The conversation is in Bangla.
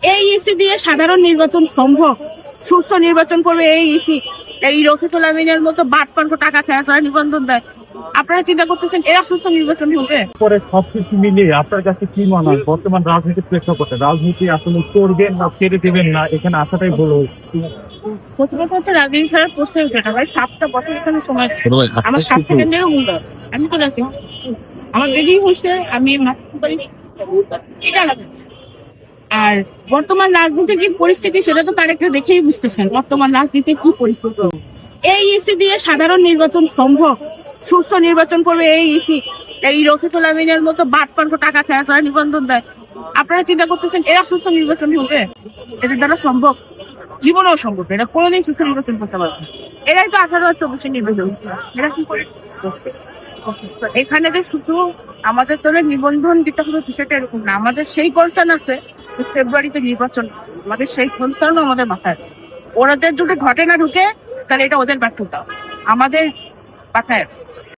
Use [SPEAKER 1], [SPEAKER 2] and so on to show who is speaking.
[SPEAKER 1] এই ইসি দিয়ে সাধারণ নির্বাচন সম্ভব? সুষ্ঠু নির্বাচন করবে এই ইসি? এই রফিকুল আমিনের মতো বাটপার টাকা খেয়ে যারা নিবন্ধন দেয়, আপনারা চিন্তা করতেছেন এরা সুষ্ঠু নির্বাচন হবে?
[SPEAKER 2] পরে সবকিছু মিলিয়ে আপনার কাছে কি মনে হয় বর্তমান রাজনীতির প্রেক্ষাপটে রাজনীতি আসলে করবেন না ছেড়ে দেবেন না এখানে আসাটাই বলো।
[SPEAKER 1] প্রথমত হচ্ছে রাজনীতি ছাড়া প্রশ্ন উঠে না ভাই। 7টা বছর এখানে সময় আছে। আমার 7 সেকেন্ডেরও মূল্য আছে। আমি তো রাখি, আমার দেরি হয়েছে, আমি এটা লাগাচ্ছি। আর বর্তমান রাজনীতির যে পরিস্থিতি সেটা তো তার একটু দেখেই বুঝতেছেন বর্তমান রাজনীতির কি পরিস্থিতি। এই ইসি দিয়ে সাধারণ নির্বাচন সম্ভব? সুষ্ঠু নির্বাচন করবে এই ইসি? এই রফিকুল আমিনের মতো বাটপার টাকা খেয়ে যারা নিবন্ধন দেয়, আপনারা চিন্তা করতেছেন এরা সুষ্ঠু নির্বাচন হবে? এদের দ্বারা সম্ভব? জীবনেও সম্ভব না। এরা কোনোদিন সুষ্ঠু নির্বাচন করতে পারবে না। এরাই তো 18/24 নির্বাচন করছে। এরা কি করে? তো এখানে যে শুধু আমাদের দলের নিবন্ধন দিতে হবে বিষয়টা এরকম না। আমাদের সেই কনসার্ন আছে যে ফেব্রুয়ারিতে নির্বাচন, আমাদের সেই কনসার্নও আমাদের মাথায় আছে। ওনাদের যদি ঘটে না ঢুকে তাহলে এটা ওদের ব্যর্থতা, আমাদের মাথায় আছে।